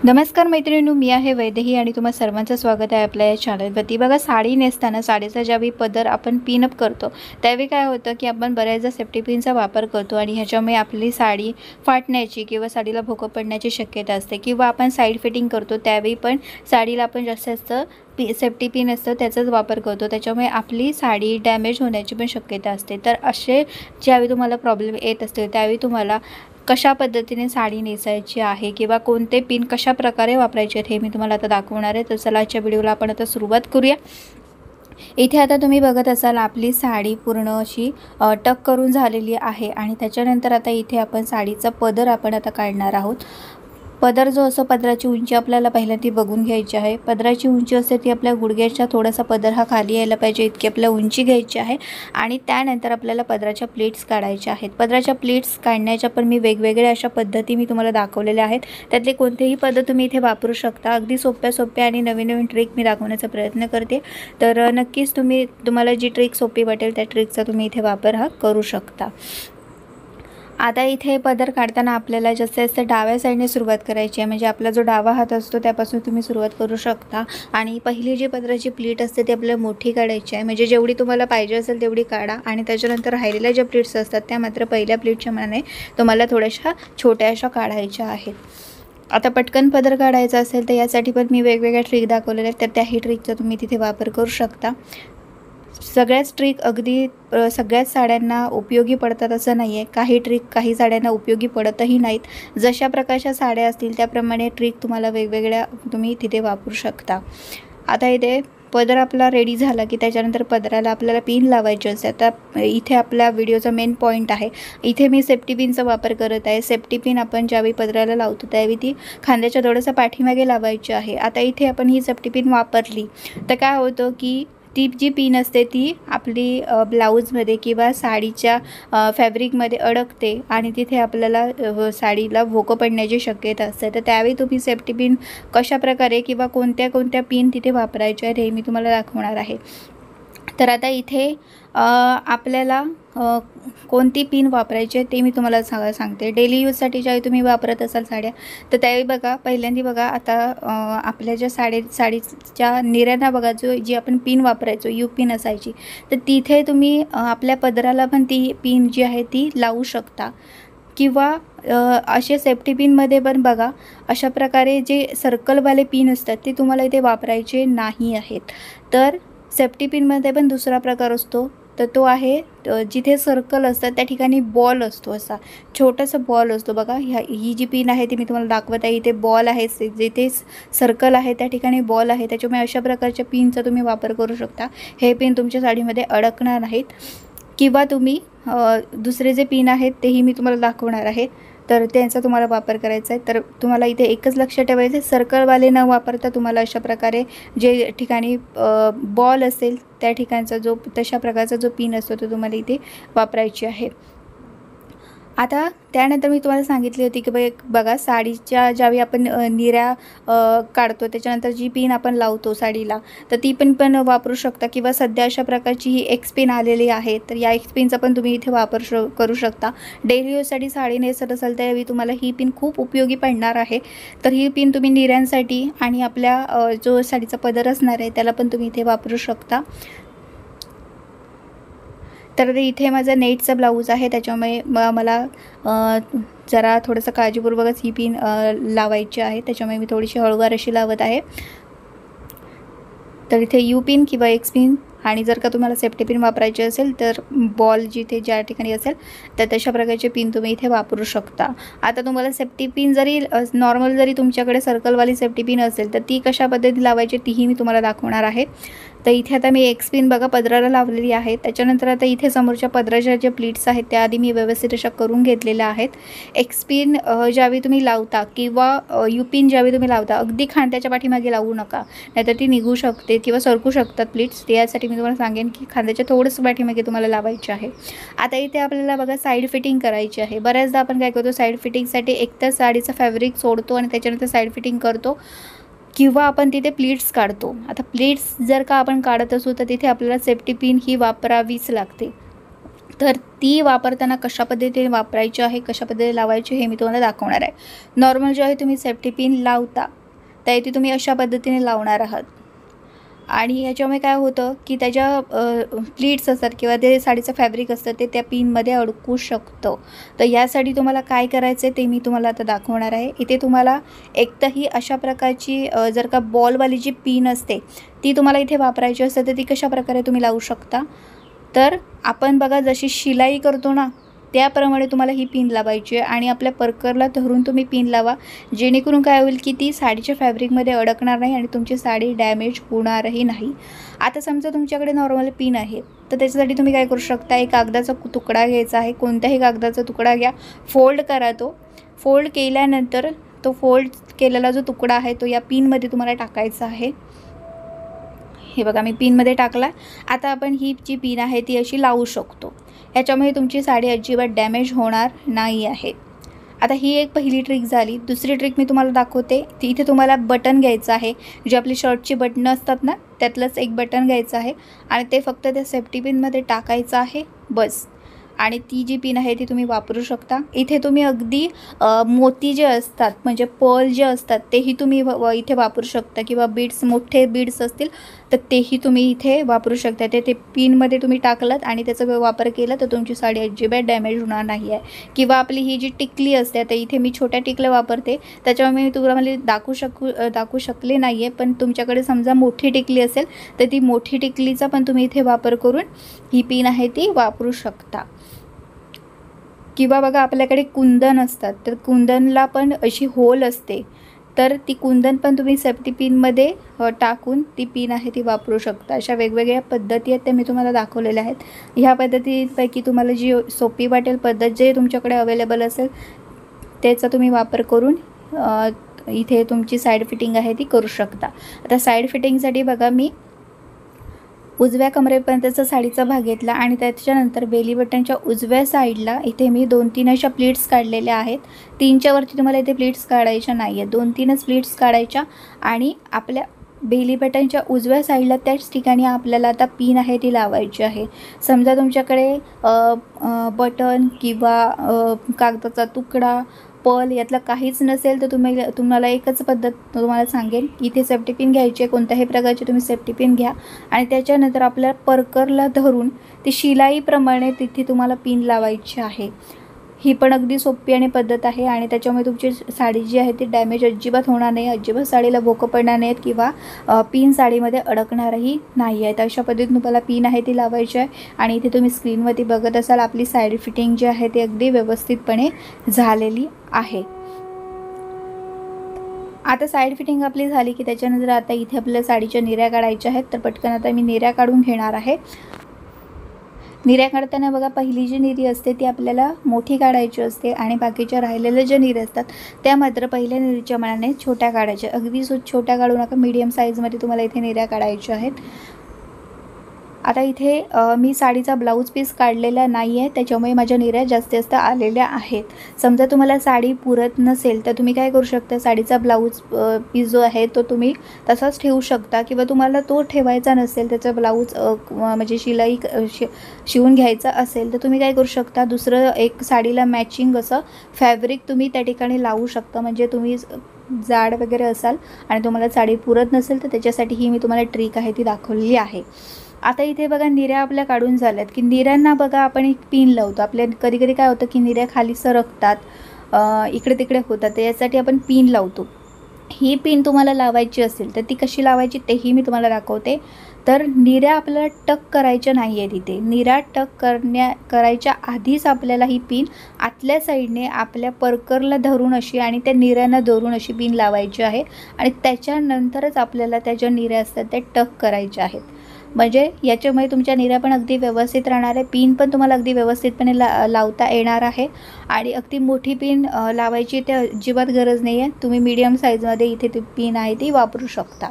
नमस्कार मैत्रिणींनो, मी आहे वैदेही आणि तुम्हा सर्वांचं स्वागत आहे आपल्या या चॅनलवरती। बघा, साडी नेसताना साडीचा ज्यावेळी पदर आपण पिनअप करतो त्यावेळी काय होतं की आपण बऱ्याचदा सेफ्टी पिनचा वापर करतो आणि ह्याच्यामुळे आपली साडी फाटण्याची किंवा साडीला भोकं पडण्याची शक्यता असते, किंवा आपण साईड फिटिंग करतो त्यावेळी पण साडीला आपण जास्त सेफ्टी पिन असतं त्याचाच वापर करतो, त्याच्यामुळे आपली साडी डॅमेज होण्याची पण शक्यता असते। तर असे ज्यावेळी तुम्हाला प्रॉब्लेम येत असतील त्यावेळी तुम्हाला कशा पद्धतीने साडी नेसायची आहे किंवा कोणते पिन कशा प्रकारे वापरायचे आहेत हे मी तुम्हाला आता दाखवणार आहे। तर चला आजच्या व्हिडिओला आपण आता सुरुवात करूया। इथे आता तुम्ही बघत असाल आपली साडी पूर्ण अशी टक करून झालेली आहे आणि त्याच्यानंतर आता इथे आपण साडीचा पदर आपण आता काढणार आहोत। पदर जो असो, पदराची उंची आपल्याला पहिल्यांदा बघून घ्यायची आहे। पदराची उंची असते ती आपल्या गुडघ्याच्या थोडासा पदर हा खाली यायला पाहिजे इतकी आपल्या उंची घ्यायची आहे आणि त्यानंतर आपल्याला पदराच्या प्लेट्स काढायच्या आहेत। पदराच्या प्लेट्स काढण्याच्या पण मी वेगवेगळ्या अशा पद्धती मी तुम्हाला दाखवलेल्या आहेत, त्यातले कोणतेही पद्धत तुम्ही इथे वापरू शकता। अगदी सोप्या आणि नवीन ट्रिक मी दाखवण्याचा प्रयत्न करते, तर नक्कीच तुम्हाला जी ट्रिक सोपी वाटेल त्या ट्रिकचा तुम्ही इथे वापर हा करू शकता। आता इथे पदर काढताना आपल्याला जास्त डाव्या साईडने सुरुवात करायची आहे, म्हणजे आपला जो डावा हात असतो त्यापासून तुम्ही सुरुवात करू शकता आणि पहिली जी पदराची प्लीट असते ती आपल्याला मोठी काढायची आहे, म्हणजे जेवढी तुम्हाला पाहिजे असेल तेवढी काढा आणि त्याच्यानंतर राहिलेल्या ज्या प्लीट्स असतात त्या मात्र पहिल्या प्लीटच्या मानाने तुम्हाला थोड्याशा छोट्याशा काढायच्या आहेत। आता पटकन पदर काढायचा असेल तर यासाठी पण मी वेगवेगळ्या ट्रिक दाखवलेल्या आहेत, तर त्याही ट्रिकचा तुम्ही तिथे वापर करू शकता। सगळ्याच ट्रिक अगदी सगळ्याच साड्यांना उपयोगी पडतात असं नाही आहे, काही ट्रिक काही साड्यांना उपयोगी पडतही नाहीत। जशा प्रकारच्या साड्या असतील त्याप्रमाणे ट्रिक तुम्हाला वेगवेगळ्या तुम्ही तिथे वापरू शकता। आता इथे पदर आपला रेडी झाला की त्याच्यानंतर पदराला आपल्याला पिन लावायची असते। आता इथे आपल्या व्हिडिओचा मेन पॉईंट आहे, इथे मी सेफ्टी पिनचा वापर करत आहे। सेफ्टी पिन आपण ज्यावेळी पदराला लावतो त्यावेळी ती खांद्याच्या थोडंसं पाठीमागे लावायची आहे। आता इथे आपण ही सेफ्टी पिन वापरली तर काय होतं की ती जी पिन असते ती आपली ब्लाऊजमध्ये किंवा साडीच्या फॅब्रिकमध्ये अडकते आणि तिथे आपल्याला साडीला भोकं पडण्याची शक्यता असते। तर त्यावेळी तुम्ही सेफ्टी पिन कशा प्रकारे किंवा कोणत्या पिन तिथे वापरायच्या आहेत हे मी तुम्हाला दाखवणार आहे। तर आता इथे आपल्याला कोणती पिन वापरायची आहे ते मी तुम्हाला सांगते। डेली यूजसाठी ज्यावेळी तुम्ही वापरत असाल साड्या तर त्यावेळी बघा, पहिल्यांदा बघा आता आपल्या ज्या साडीच्या निऱ्यांना बघा जी आपण पिन वापरायचो यू पिन असायची, तर तिथे तुम्ही आपल्या पदराला पण ती पिन जी आहे ती लावू शकता, किंवा असे सेफ्टी पिनमध्ये पण बघा अशा प्रकारे जे सर्कलवाले पिन असतात ते तुम्हाला इथे वापरायचे नाही आहेत। तर सेफ्टी पिनमध्ये पण दुसरा प्रकार असतो, तर तो आहे जिथे सर्कल असतात त्या ठिकाणी बॉल असतो, असा छोटासा बॉल असतो बघा। ही जी पिन आहे ती मी तुम्हाला दाखवत आहे, इथे बॉल आहे, जिथे सर्कल आहे त्या ठिकाणी बॉल आहे, त्याच्यामुळे अशा प्रकारच्या पिनचा तुम्ही वापर करू शकता। हे पिन तुमच्या साडीमध्ये अडकणार नाहीत, किंवा तुम्ही दुसरे जे पिन आहेत तेही मी तुम्हाला दाखवणार आहे, तर त्यांचा तुम्हाला वापर करायचा आहे। तर तुम्हाला इथे एकच लक्षात ठेवायचं आहे, सर्कलवाले न वापरता तुम्हाला अशा प्रकारे जे ठिकाणी बॉल असेल त्या ठिकाणचा तशा प्रकारचा जो पिन असतो तो तुम्हाला इथे वापरायची आहे। आता त्यानंतर मी तुम्हाला सांगितली होती की बघा साडीच्या ज्यावेळी आपण निऱ्या काढतो त्याच्यानंतर जी पिन आपण लावतो साडीला तर ती पण वापरू शकता, किंवा सध्या अशा प्रकारची ही एक्स पिन आलेली आहे, तर या एक्स पिनचा पण तुम्ही इथे वापर करू शकता। डेली यूजसाठी साडी नेसत असाल त्यावेळी तुम्हाला ही पिन खूप उपयोगी पडणार आहे। तर ही पिन तुम्ही निऱ्यांसाठी आणि आपल्या जो साडीचा पदर असणार आहे त्याला पण तुम्ही इथे वापरू शकता। तर इथे माझा नेटचा ब्लाऊज आहे त्याच्यामुळे मला जरा थोडंसं काळजीपूर्वकच ही पिन लावायची आहे, त्याच्यामुळे मी थोडीशी हळूवार अशी लावत आहे। तर इथे यू पिन किंवा एक्स पिन, आणि जर का तुम्हाला सेफ्टी पिन वापरायची असेल तर बॉल ज्या ठिकाणी असेल तर तशा प्रकारचे पिन तुम्ही इथे वापरू शकता। आता तुम्हाला सेफ्टी पिन जरी नॉर्मल जरी तुमच्याकडे सर्कलवाली सेफ्टी पिन असेल तर ती कशा पद्धतीने लावायची तीही मी तुम्हाला दाखवणार आहे। तर इथे आता मी एक्स पिन बघा पदराला लावलेली आहे, त्याच्यानंतर आता इथे समोरच्या पदराच्या ज्या प्लीट्स आहेत त्या आधी मी व्यवस्थित अशा करून घेतलेल्या आहेत। एक्स पिन ज्यावेळी तुम्ही लावता किंवा यू पिन ज्यावेळी तुम्ही लावता अगदी खांद्याच्या पाठीमागे लावू नका, नाहीतर ती निघू शकते किंवा सरकू शकतात प्लीट्स। यासाठी मी तुम्हाला सांगेन की खांद्याच्या थोडंसं पाठीमागे तुम्हाला लावायचे आहे। आता इथे आपल्याला बघा साईड फिटिंग करायची आहे। बऱ्याचदा आपण काय करतो, साईड फिटिंगसाठी एकतर साडीचं फॅब्रिक सोडतो आणि त्याच्यानंतर साईड फिटिंग करतो, किंवा आपण तिथे प्लीट्स काढतो। आता प्लीट्स जर का आपण काढत असू तर तिथे आपल्याला सेफ्टी पिन ही वापरावीच लागते। तर ती वापरताना कशा पद्धतीने वापरायची आहे, कशा पद्धतीने लावायची हे मी तुम्हाला दाखवणार आहे. नॉर्मल जे आहे तुम्ही सेफ्टी पिन लावता त्या इथे तुम्ही अशा पद्धतीने लावणार आहात आणि याच्यामुळे काय होतं की त्याच्या प्लीट्स असतात किंवा ते साडीचं फॅब्रिक असतं ते त्या पिनमध्ये अडकू शकतं. तर यासाठी तुम्हाला काय करायचं आहे ते मी तुम्हाला आता दाखवणार आहे. इथे तुम्हाला एकतही अशा प्रकारची जर का बॉलवाली जी पिन असते ती तुम्हाला इथे वापरायची असते तर ती कशा प्रकारे तुम्ही लावू शकता. तर आपण बघा जशी शिलाई करतो ना त्याप्रमाणे तुम्हाला ही पिन लावायची आहे आणि आपल्या परकरला धरून तुम्ही पिन लावा, जेणेकरून काय होईल की ती साडीच्या फॅब्रिकमध्ये अडकणार नाही आणि तुमची साडी डॅमेज होणारही नाही. आता समजा तुमच्याकडे नॉर्मल पिन आहे तर त्याच्यासाठी तुम्ही काय करू शकता, एक कागदाचा तुकडा घ्यायचा आहे, कोणत्याही कागदाचा तुकडा घ्या, फोल्ड करा. तो फोल्ड केल्यानंतर तो फोल्ड केलेला जो तुकडा आहे तो या पिनमध्ये तुम्हाला टाकायचा आहे. हे बघा मी पिनमध्ये टाकला. आता आपण ही जी पिन आहे ती अशी लावू शकतो. याच्यामुळे तुमची साडी अजिबात डॅमेज होणार नाही आहे. आता ही एक पहिली ट्रिक झाली. दुसरी ट्रिक मी तुम्हाला दाखवते. ती इथे तुम्हाला बटन घ्यायचं आहे, जे आपली शर्टची बटणं असतात ना त्यातलंच एक बटन घ्यायचं आहे आणि ते फक्त त्या सेफ्टी पिनमध्ये टाकायचं आहे बस. आणि ती जी पिन आहे ती तुम्ही वापरू शकता. इथे तुम्ही अगदी मोती जे असतात म्हणजे पर्ल जे असतात तेही तुम्ही इथे वापरू शकता किंवा बीड्स, मोठे बीड्स असतील तर तेही तुम्ही इथे वापरू शकता. ते पिनमध्ये तुम्ही टाकलात आणि त्याचा वापर केला तर तुमची साडी अजिबात डॅमेज होणार नाही आहे. किंवा आपली ही जी टिकली असते, आता इथे मी छोट्या टिकल्या वापरते त्याच्यामुळे मी तुम्हाला दाखवू शकले नाही आहे, पण तुमच्याकडे समजा मोठी टिकली असेल तर ती मोठी टिकलीचा पण तुम्ही इथे वापर करून ही पिन आहे ती वापरू शकता. किंवा बघा आपल्याकडे कुंदन असतात तर कुंदनला पण अशी होल असते तर ती कुंदन पण तुम्ही सेफ्टी पिनमध्ये टाकून ती पिन आहे ती वापरू शकता. अशा वेगवेगळ्या पद्धती आहेत त्या मी तुम्हाला दाखवलेल्या आहेत. ह्या पद्धतीपैकी तुम्हाला जी सोपी वाटेल पद्धत जे तुमच्याकडे अवेलेबल असेल त्याचा तुम्ही वापर करून इथे तुमची साईड फिटिंग आहे ती करू शकता. आता साईड फिटिंगसाठी बघा मी उजव्या कमरेपर्यंतचा साडीचा भाग घेतला आणि त्याच्यानंतर बेली बटनच्या उजव्या साईडला इथे मी 2-3 अशा प्लीट्स काढलेल्या आहेत. 3च्या वरती तुम्हाला इथे प्लीट्स काढायच्या नाही आहेत, 2-3च प्लीट्स काढायच्या आणि आपल्या बेली बटनच्या उजव्या साईडला त्याच ठिकाणी आपल्याला आता पिन आहे ती लावायची आहे. समजा तुमच्याकडे बटन किंवा कागदाचा तुकडा, पर्ल यातलं काहीच नसेल तर तुम्हाला एकच पद्धत तुम्हाला सांगेन. इथे सेफ्टी पिन घ्यायची आहे, कोणत्याही प्रकारची तुम्ही सेफ्टी पिन घ्या आणि त्याच्यानंतर आपल्या परकरला धरून ती शिलाईप्रमाणे तिथे तुम्हाला पिन लावायची आहे. ही पण अगदी सोपी आणि पद्धत आहे आणि त्याच्यामुळे तुमची साडी जी आहे ती डॅमेज अजिबात होणार नाही, अजिबात साडीला भोकं पडणार नाहीत किंवा पिन साडीमध्ये अडकणारही नाही आहे. तर अशा पद्धतीने तुम्हाला पिन आहे ती लावायची आहे आणि इथे तुम्ही स्क्रीनवरती बघत असाल आपली साडी फिटिंग जी आहे ती अगदी व्यवस्थितपणे झालेली आहे. आता साईड फिटिंग आपली झाली की त्याच्यानंतर आता इथे आपल्या साडीच्या निऱ्या काढायच्या आहेत. तर पटकन आता मी निऱ्या काढून घेणार आहे. निऱ्या काढताना बघा पहिली जी निरी असते ती आपल्याला मोठी काढायची असते आणि बाकीच्या राहिलेल्या ज्या निऱ्या असतात त्या मात्र पहिल्या निरीच्या मानाने छोट्या काढायच्या. अगदी छोट्या काढू नका, मीडियम साईजमध्ये तुम्हाला इथे निऱ्या काढायच्या आहेत. आता इथे मी साडीचा ब्लाऊज पीस काढलेला नाही आहे त्याच्यामुळे माझ्या निऱ्या जास्त आलेल्या आहेत. समजा तुम्हाला साडी पुरत नसेल तर तुम्ही काय करू शकता, साडीचा ब्लाऊज पीस जो आहे तो तुम्ही तसाच ठेवू शकता किंवा तुम्हाला तो ठेवायचा नसेल, त्याचा ब्लाऊज म्हणजे शिलाई शिवून घ्यायचा असेल तर तुम्ही काय करू शकता, दुसरं एक साडीला मॅचिंग असं फॅब्रिक तुम्ही त्या ठिकाणी लावू शकता. म्हणजे तुम्ही जाड वगैरे असाल आणि तुम्हाला साडी पुरत नसेल तर त्याच्यासाठी ही मी तुम्हाला ट्रिक आहे ती दाखवलेली आहे. आता इथे बघा निऱ्या आपल्या काढून झाल्यात की निऱ्यांना बघा आपण एक पिन लावतो. आपल्या कधी कधी काय होतं की निऱ्या खाली सरकतात, इकडे तिकडे होतात, तर यासाठी आपण पिन लावतो. ही पिन तुम्हाला लावायची असेल तर ती कशी लावायची तेही मी तुम्हाला दाखवते. तर निऱ्या आपल्याला टक करायच्या नाही आहे. तिथे निऱ्या टक करायच्या आधीच आपल्याला ही पिन आतल्या साईडने आपल्या परकरला धरून अशी आणि त्या निऱ्यांना धरून अशी पिन लावायची आहे आणि त्याच्यानंतरच आपल्याला त्या ज्या निऱ्या असतात त्या टक करायच्या आहेत. म्हणजे याच्यामुळे तुमच्या निऱ्या पण अगदी व्यवस्थित राहणार आहे, पिन पण तुम्हाला अगदी व्यवस्थितपणे लावता येणार आहे आणि अगदी मोठी पिन लावायची ते अजिबात गरज नाही आहे. तुम्ही मीडियम साईजमध्ये इथे ती पिन आहे ती वापरू शकता.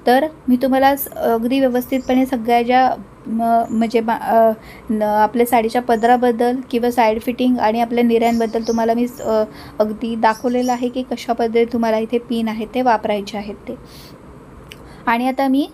तर मी तुम्हाला अगदी व्यवस्थितपणे सगळ्या ज्या म्हणजे आपल्या साडीच्या पदराबद्दल किंवा साईड फिटिंग आणि आपल्या निऱ्यांबद्दल तुम्हाला मी अगदी दाखवलेलं आहे की कशा पद्धतीने तुम्हाला इथे पिन आहे ते वापरायचे आहेत ते. आणि आता मी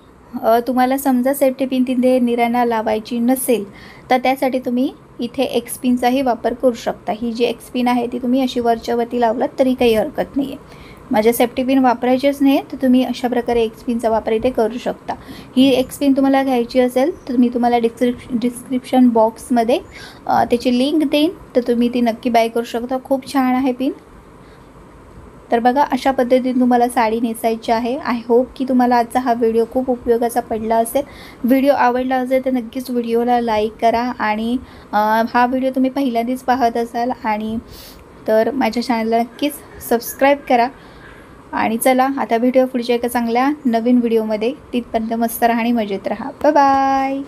तुम्हाला समजा सेफ्टी पिन तिथे निऱ्यांना लावायची नसेल तर त्यासाठी तुम्ही इथे एक्स पिनचाही वापर करू शकता। ही जी एक्स पिन आहे ती तुम्ही अशी वरच्यावरती लावलात तरी काही हरकत नाही आहे। माझ्या सेफ्टी पिन वापरायचीच नाही तर तुम्ही अशा प्रकारे एक्स पिनचा वापर इथे करू शकता। ही एक्स पिन तुम्हाला घ्यायची असेल तर मी तुम्हाला डिस्क्रिप्शन बॉक्समध्ये त्याची लिंक देईन, तर तुम्ही ती नक्की बाय करू शकता। खूप छान आहे पिन। तर बघा अशा पद्धतीने तुम्हाला साडी नेसायची आहे। आय होप की तुम्हाला आजचा हा व्हिडिओ खूप उपयोगाचा पडला असेल। व्हिडिओ आवडला असेल तर नक्कीच व्हिडिओला लाईक करा आणि हा व्हिडिओ तुम्ही पहिल्यांदाच पाहत असाल आणि तर माझ्या चॅनलला नक्कीच सबस्क्राईब करा। आणि चला आता भेटूया पुढच्या एका चांगल्या नवीन व्हिडिओमध्ये। तिथपर्यंत मस्त राहा आणि मजेत राहा। Bye bye.